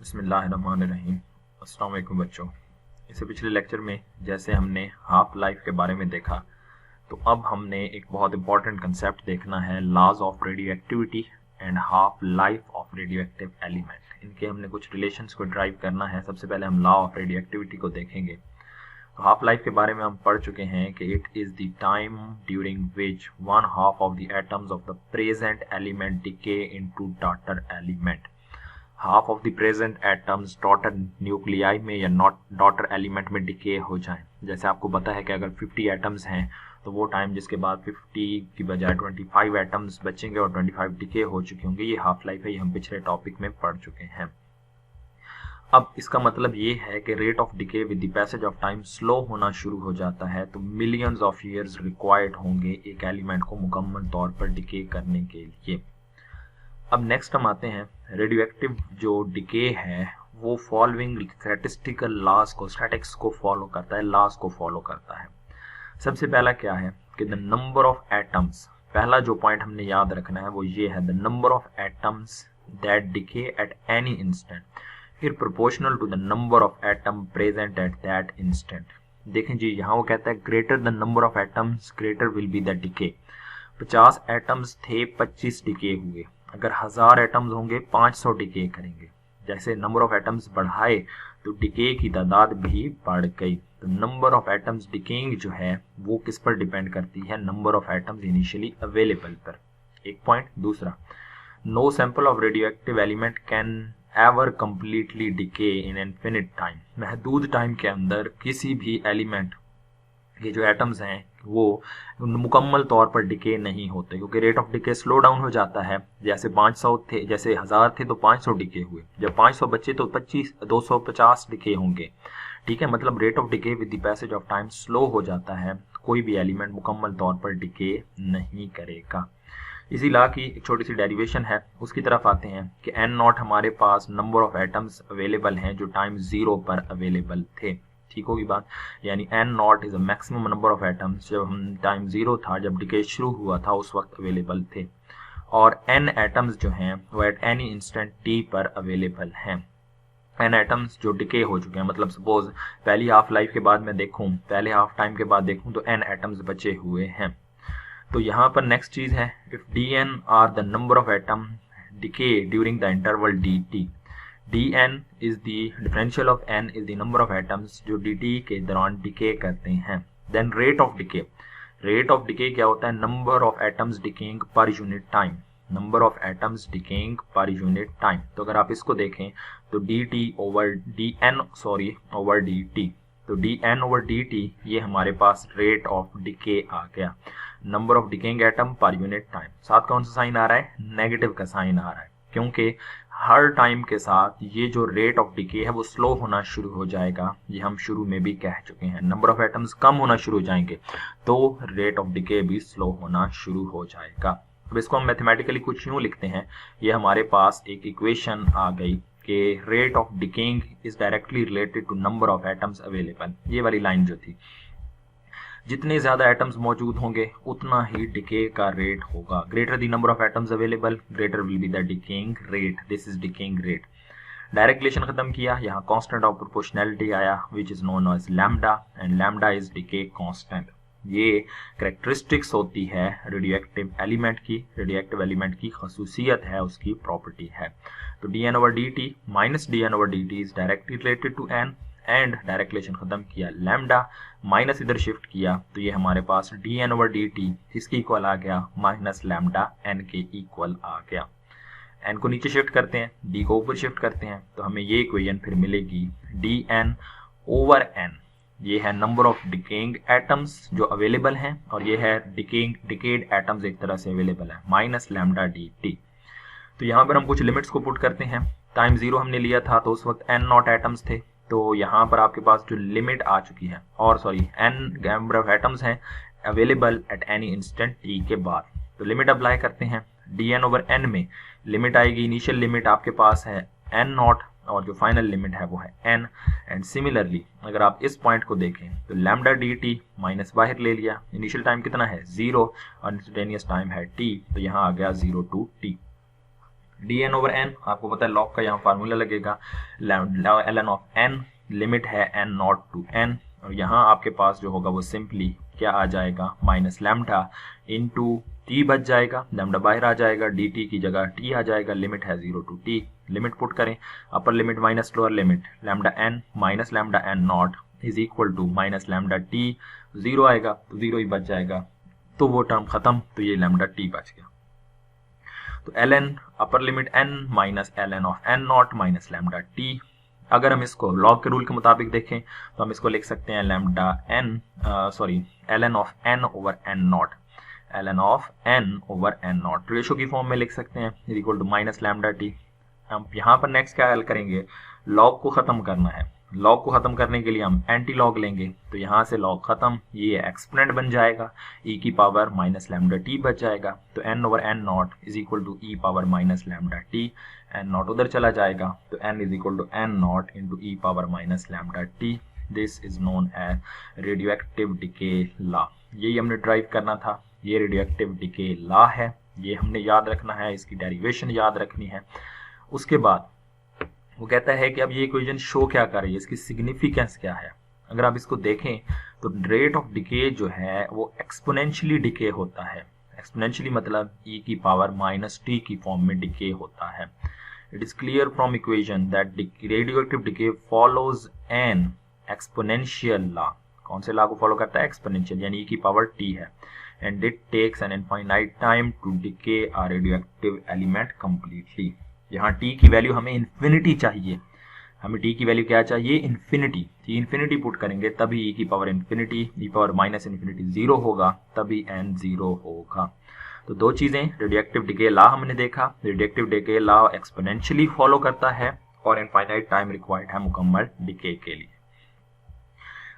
बिस्मिल्लाहिर्रहमानिर्रहीम। अस्सलाम वालेकुम बच्चों। इससे पिछले लेक्चर में जैसे हमने हाफ लाइफ के बारे में देखा, तो अब हमने एक बहुत इंपॉर्टेंट कंसेप्ट देखना है, laws of radioactivity and half life of radioactive element. इनके हमने कुछ रिलेशंस को ड्राइव करना है। सबसे पहले हम लॉ ऑफ रेडियो एक्टिविटी को देखेंगे। तो हाफ लाइफ के बारे में हम पढ़ चुके हैं कि it is the time during which one half of the atoms of the present element decay into daughter element. Half of the present atoms daughter nuclei में या नॉट डॉटर एलिमेंट में डिके हो जाएं। जैसे आपको पता है कि अगर 50 एटम्स हैं तो वो टाइम जिसके बाद 50 की बजाय 25 एटम्स बचेंगे और 25 डिके हो चुके होंगे, ये हाफ लाइफ है। ये हम पिछले टॉपिक में पढ़ चुके हैं। अब इसका मतलब ये है कि rate of decay with the passage of time slow होना शुरू हो जाता है, तो मिलियंस ऑफ ईयर्स रिक्वायर्ड होंगे एक एलिमेंट को मुकम्मल तौर पर डिके करने के लिए। अब नेक्स्ट हम आते हैं, रेडियो एक्टिव जो डिके है वो फॉलोइंग स्टैटिस्टिकल लॉज को, स्टैटिक्स को फॉलो करता है, लॉज को फॉलो करता है। सबसे पहला क्या है कि द नंबर ऑफ एटम्स, पहला जो पॉइंट हमने याद रखना है वो ये है, the number of atoms that decay at any instant फिर proportional to the number of atom present at that instant. देखें जी, यहाँ वो कहता है greater the number of atoms greater will be the decay. 50 atoms थे, 25 डिके हुए। अगर 1000 एटम्स होंगे 500 डिके करेंगे। जैसे नंबर ऑफ एटम्स बढ़ाए तो डिके की तादाद भी बढ़ गई। तो नंबर ऑफ एटम्स डिकेइंग जो है वो किस पर डिपेंड करती है, number of atoms initially available पर। एक पॉइंट। दूसरा, no sample of radioactive element can ever completely decay in infinite time. महदूद टाइम के अंदर किसी भी एलिमेंट के जो एटम्स हैं वो मुकम्मल तौर पर डिके नहीं होते, क्योंकि rate of decay slow down हो जाता है। जैसे 500 थे, जैसे 1000 थे तो 500 डिके हुए। जब 500 बचे तो 250 डिके होंगे। ठीक है, मतलब rate of decay with the passage of time slow हो जाता है, कोई भी एलिमेंट मुकम्मल तौर पर डिके नहीं करेगा। इसी लॉ की एक छोटी सी डेरिवेशन है, उसकी तरफ आते हैं कि एन नॉट हमारे पास नंबर ऑफ एटम्स अवेलेबल हैं जो टाइम 0 पर अवेलेबल थे। ठीक होगी बात, यानी N naught is a maximum number of atoms जब हम टाइम 0 था, जब डिके शुरू हुआ था उस वक्त अवेलेबल थे, और एन एटम्स जो हैं वो एट एनी इंस्टेंट टी पर अवेलेबल हैं। एन एटम्स जो डिके हो चुके हैं, मतलब सपोज पहली हाफ लाइफ के बाद मैं देखूं, पहले हाफ टाइम के बाद देखूं तो एन एटम्स बचे हुए हैं। तो यहाँ पर नेक्स्ट चीज है, if D N are the number of atom decay during the interval D T. dn is the differential of n is the number of atoms जो dt के दौरान डिके करते हैं। then rate of decay, rate of decay क्या होता है, number of atoms decaying per unit time, number of atoms decaying per unit time। तो अगर आप इसको देखें तो dt over dn over dt, तो dn over dt ये हमारे पास rate of decay आ गया, number of decaying atom per unit time। साथ कौन सा साइन आ रहा है, नेगेटिव का साइन आ रहा है, क्योंकि हर टाइम के साथ ये जो रेट ऑफ डिके है वो स्लो होना शुरू हो जाएगा। ये हम शुरू में भी कह चुके हैं, नंबर ऑफ एटम्स कम होना शुरू हो जाएंगे तो रेट ऑफ डिके भी स्लो होना शुरू हो जाएगा। अब इसको हम मैथमेटिकली कुछ यूं लिखते हैं, ये हमारे पास एक इक्वेशन आ गई कि rate of decaying is directly related to number of atoms available. ये वाली लाइन जो थी, जितने ज्यादा एटम्स मौजूद होंगे उतना ही डिके का रेट होगा। Greater the number of atoms available greater will be the decaying rate, this is decaying rate. Direct relation खत्म किया, यहाँ कांस्टेंट ऑफ प्रोपोर्शनैलिटी आया which is known as lambda, and lambda is decay constant. ये characteristics होती है radioactive element की, radioactive element की खसूसियत है, उसकी प्रॉपर्टी है। तो D N over D T minus D N over D T is directly related to N, and direct relation खत्म किया, लैम्डा माइनस इधर शिफ्ट किया तो ये हमारे पास D N over D T इसके इक्वल आ गया माइनस लैम्डा एन के इक्वल आ गया। एन को नीचे शिफ्ट करते हैं, डी को ऊपर शिफ्ट करते हैं, तो हमें ये इक्वेशन फिर मिलेगी डी एन ओवर एन। ये है नंबर ऑफ डिकेइंग एटम्स जो अवेलेबल हैं, और ये है डिकेड एटम्स एक तरह से अवेलेबल है, माइनस लैम्डा डी टी। तो यहाँ पर हम कुछ लिमिट्स को पुट करते हैं। टाइम 0 हमने लिया था तो उस वक्त एन नॉट एटम्स थे, तो यहाँ पर आपके पास जो लिमिट आ चुकी है, और एन नंबर ऑफ एटम्स हैं available at any instant T के बाद, तो लिमिट अप्लाई करते हैं। डी एन ओवर एन में लिमिट आएगी, इनिशियल लिमिट आपके पास है एन नॉट और जो फाइनल लिमिट है वो है एन। एंड सिमिलरली अगर आप इस पॉइंट को देखें तो लैम्डा डी टी माइनस बाहर ले लिया, इनिशियल टाइम कितना है 0 और इंस्टेंटेनियस टाइम है t, तो यहाँ आ गया 0 to t। dn over n, आपको पता है लॉग का यहाँ फार्मूला लगेगा, ln ऑफ n, लिमिट है n नॉट टू n, और यहाँ आपके पास जो होगा वो सिंपली क्या आ जाएगा, माइनस लैम्डा इंटू t बच जाएगा, लैम्डा बाहर आ जाएगा, dt की जगह t आ जाएगा, लिमिट है 0 टू t, लिमिट पुट करें, upper limit minus lower limit, lambda n minus lambda n naught is equal to minus lambda t, 0 आएगा तो 0 ही बच जाएगा, तो वो टर्म खत्म, तो ये लैम्डा t बच गया। तो ln upper limit n minus ln of n not minus lambda t, अगर हम इसको लॉग के रूल के मुताबिक देखें तो हम इसको लिख सकते हैं lambda n ln of n over n naught, ln of n over n naught ratio की फॉर्म में लिख सकते हैं, is equal to minus lambda t। हम यहाँ पर नेक्स्ट क्या हल करेंगे, लॉग को खत्म करना है, लॉग को खत्म करने के लिए हम एंटी लॉग लेंगे, तो यहाँ से लॉग खत्म, ये एक्सपोनेंट बन जाएगा, e की पावर माइनस लैम्डा टी बच जाएगा, तो n over n naught is equal to e power minus lambda T, n naught उधर चला जाएगा, तो n is equal to n naught into e power minus lambda T. This is known as radioactive decay law. यही हमने drive करना था, ये radio active decay law है, ये हमने याद रखना है, इसकी डेरिवेशन याद रखनी है। उसके बाद वो कहता है कि अब ये इक्वेशन शो क्या कर रही है, इसकी सिग्निफिकेंस क्या है। अगर आप इसको देखें तो रेट ऑफ डिके जो है वो एक्सपोनेंशियली डिके होता है, एक्सपोनेंशियली मतलब e की पावर माइनस टी की फॉर्म में डिके होता है। It is clear from equation that radio active decay follows N exponential law. कौन से लॉ को फॉलो करता है, एक्सपोनेंशियल, यानी e की पावर t है, and it takes an infinite time to decay a radioactive element completely. यहाँ t की वैल्यू हमें इन्फिनिटी चाहिए, हमें t की वैल्यू क्या चाहिए, इन्फिनिटी, इन्फिनिटी पुट करेंगे तभी e की power infinity, e power minus infinity 0 होगा, तभी n 0 होगा। तो दो चीजें, रेडियोएक्टिव डिके लॉ हमने देखा, radioactive decay law exponentially follow करता है और इनफाइनाइट टाइम रिक्वायर्ड है मुकम्मल डिके के लिए।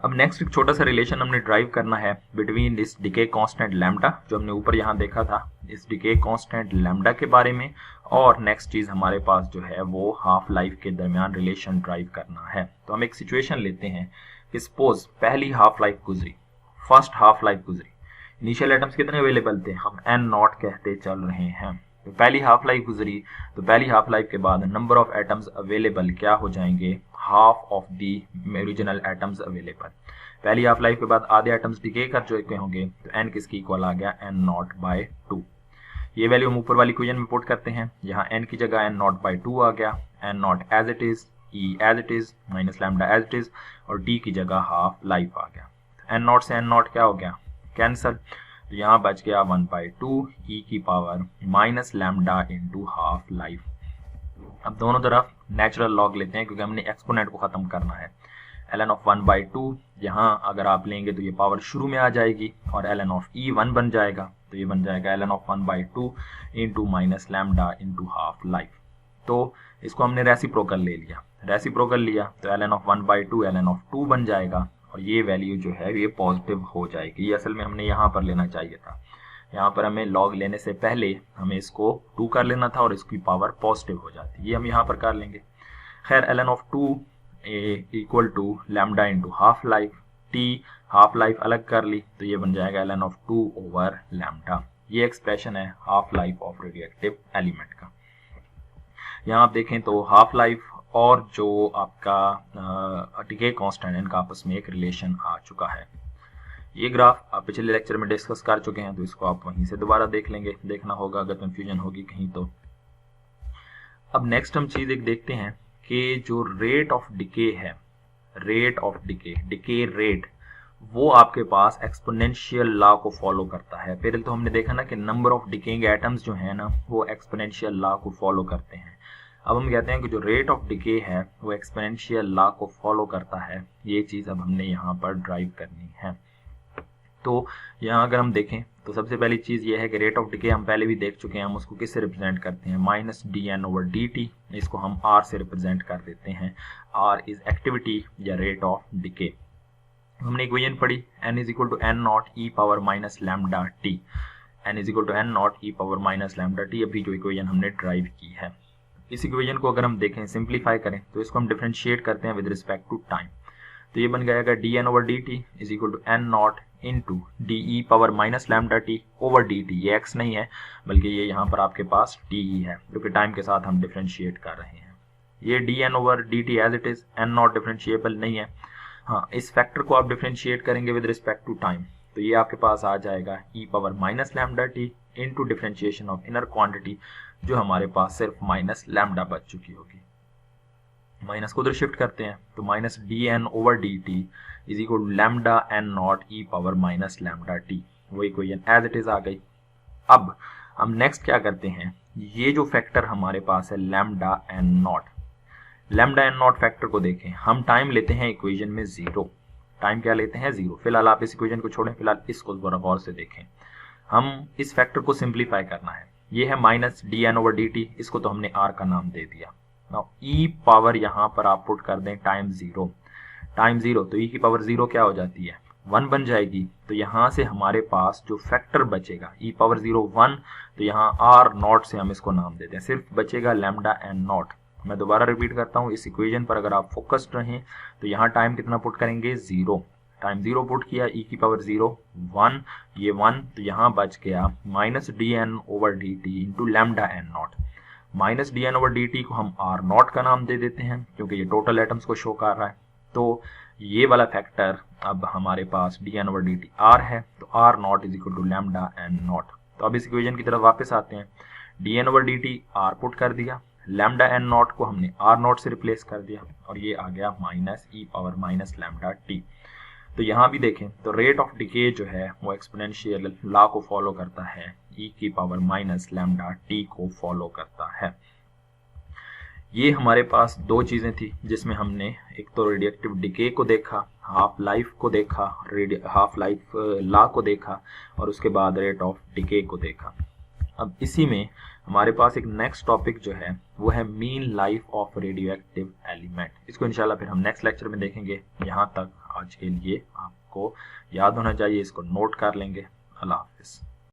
अब नेक्स्ट एक छोटा सा रिलेशन हमने ड्राइव करना है between this decay constant lambda, जो हमने ऊपर यहाँ देखा था, इस डिके कांस्टेंट लैम्डा के बारे में, और नेक्स्ट चीज हमारे पास जो है वो हाफ लाइफ के दरमियान रिलेशन ड्राइव करना है। तो हम एक सिचुएशन लेते हैं कि सपोज पहली हाफ लाइफ गुजरी, फर्स्ट हाफ लाइफ गुजरी, इनिशियल एटम्स कितने अवेलेबल थे, हम n नॉट कहते चल रहे हैं, तो पहली हाफ लाइफ गुजरी, तो पहली हाफ लाइफ के बाद नंबर ऑफ एटम्स अवेलेबल क्या हो जाएंगे, half of the original atoms available. पहली हाफ लाइफ के बाद आधे एटम्स डिके कर चुके होंगे, तो n किसकी इक्वल आ गया, n नॉट बाय 2। ये वैल्यू हम ऊपर वाली इक्वेशन में पुट करते हैं, यहाँ n की जगह n नॉट बाय 2 आ गया, n naught as it is, e as it is, minus lambda as it is, और d की जगह हाफ लाइफ आ गया। n नॉट से n नॉट क्या हो गया, कैंसल, तो यहाँ बच गया 1/2 e की power minus lambda into half life. अब दोनों तरफ नेचुरल लॉग लेते हैं क्योंकि हमने एक्सपोनेंट को खत्म करना है। ln ऑफ 1/2 यहाँ अगर आप लेंगे तो ये पावर शुरू में आ जाएगी, और ln ऑफ e 1 बन जाएगा, तो ये बन जाएगा ln of 1/2 into minus lambda into half life. तो इसको हमने रेसिप्रोकल ले लिया, रेसिप्रोकल लिया तो ln ऑफ 1/2 ln ऑफ 2 बन जाएगा, और ये वैल्यू जो है ये पॉजिटिव हो जाएगी। ये असल में हमने यहाँ पर लेना चाहिए था, यहाँ पर हमें लॉग लेने से पहले हमें इसको 2 कर लेना था और इसकी पावर पॉजिटिव हो जाती, ये हम यहाँ पर कर लेंगे। खैर ln of 2 equal to lambda into half life, T half life अलग कर ली तो ये बन जाएगा ln ऑफ 2 ओवर लैम्डा। ये एक्सप्रेशन है half life of radioactive element का। यहाँ आप देखें तो हाफ लाइफ और जो आपका डिके कांस्टेंट इनका आपस में एक रिलेशन आ चुका है। ये ग्राफ आप पिछले लेक्चर में डिस्कस कर चुके हैं, तो इसको आप वहीं से दोबारा देख लेंगे, देखना होगा अगर कंफ्यूजन होगी कहीं तो। अब नेक्स्ट हम चीज एक देखते हैं कि जो रेट ऑफ डिके है, rate of decay, decay rate, वो आपके पास एक्सपोनेंशियल लॉ को फॉलो करता है। पहले तो हमने देखा ना कि नंबर ऑफ डिकेइंग एटम्स जो है ना वो एक्सपोनेंशियल लॉ को फॉलो करते हैं। अब हम कहते हैं कि जो रेट ऑफ डिके है वो एक्सपोनेंशियल लॉ को फॉलो करता है। ये चीज अब हमने यहाँ पर ड्राइव करनी है। तो यहाँ अगर हम देखें तो सबसे पहली चीज ये है कि रेट ऑफ डिके हम पहले भी देख चुके हैं, हम उसको किससे रिप्रेजेंट करते हैं, माइनस dn ओवर dt, इसको हम r से रिप्रेजेंट कर देते हैं। r इज एक्टिविटी या रेट ऑफ डिके। हमने इक्वेशन पढ़ी n is equal to n naught e power minus lambda t, n is equal to n naught e power minus lambda t, अभी जो equation हमने drive की है। इस equation को अगर हम देखें, सिंप्लीफाई करें तो इसको हम डिफरेंशिएट करते हैं विद रिस्पेक्ट टू टाइम। तो ये बन जाएगा D N over D T is equal to N naught into D E power minus lambda T over D T. ये एक्स नहीं है बल्कि ये यहाँ पर आपके पास टी ई है, क्योंकि टाइम के साथ हम डिफ्रेंशिएट कर रहे हैं। ये D N over D T as it is, N naught differentiable नहीं है। हाँ, इस फैक्टर को आप डिफ्रेंशिएट करेंगे विद रिस्पेक्ट टू टाइम, तो ये आपके पास आ जाएगा E power minus lambda T into differentiation of inner quantity, जो हमारे पास सिर्फ माइनस लैम्डा बच चुकी होगी। माइनस को उधर शिफ्ट करते हैं तो minus D N over D T is equal to lambda N naught E power minus lambda T. वो इक्वेशन एज इट इज आ गई। अब हम नेक्स्ट क्या करते हैं, ये जो फैक्टर हमारे पास है लैम्डा एन नॉट फैक्टर को देखें। हम टाइम लेते हैं इक्वेशन में 0। टाइम क्या लेते हैं 0। फिलहाल आप इस इक्वेशन को छोड़ें, फिलहाल इसको जरा गौर से देखें। हम इस फैक्टर को सिंप्लीफाई करना है। ये है minus D N over D T, इसको तो हमने आर का नाम दे दिया। नाउ ई पावर यहाँ पर आप पुट कर दें टाइम 0, तो ई की पावर 0 क्या हो जाती है 1 बन जाएगी। तो यहाँ से हमारे पास जो फैक्टर बचेगा ई पावर 0 1, तो यहाँ आर नॉट से हम इसको नाम देते हैं, सिर्फ बचेगा लैम्डा एन नॉट। मैं दोबारा रिपीट करता हूँ, इस इक्वेशन पर अगर आप फोकस्ड रहें तो यहाँ टाइम कितना पुट करेंगे 0। टाइम 0 पुट किया, ई की पावर 0 1, ये 1, तो यहाँ बच गया minus D N over D T into lambda N naught. Minus D N over D T को हम आर नॉट का नाम दे देते हैं, क्योंकि ये टोटल एटम्स को शो कर रहा है। तो ये वाला फैक्टर अब हमारे पास D N over D T R है, तो R not is equal to lambda N not. तो अब इस इक्वेशन की तरफ वापस आते हैं। D N over D T R put कर दिया, लैम्डा एन नॉट को हमने आर नॉट से रिप्लेस कर दिया, और ये आ गया माइनस ई पावर माइनस लैम्डा टी। तो यहाँ भी देखें तो रेट ऑफ डिके जो है वो एक्सपोनेंशियल लॉ को फॉलो करता है, ई की पावर माइनस लैम्डा टी को फॉलो करता है। ये हमारे पास दो चीजें थी जिसमें हमने एक तो रेडिएक्टिव डिके को देखा, हाफ लाइफ को देखा, हाफ लाइफ लॉ को देखा, और उसके बाद रेट ऑफ डिके को देखा। अब इसी में हमारे पास एक नेक्स्ट टॉपिक जो है वो है mean life of radioactive element. इसको इंशाल्लाह फिर हम नेक्स्ट लेक्चर में देखेंगे। यहाँ तक आज के लिए आपको याद होना चाहिए, इसको नोट कर लेंगे। अल्लाह हाफिज़।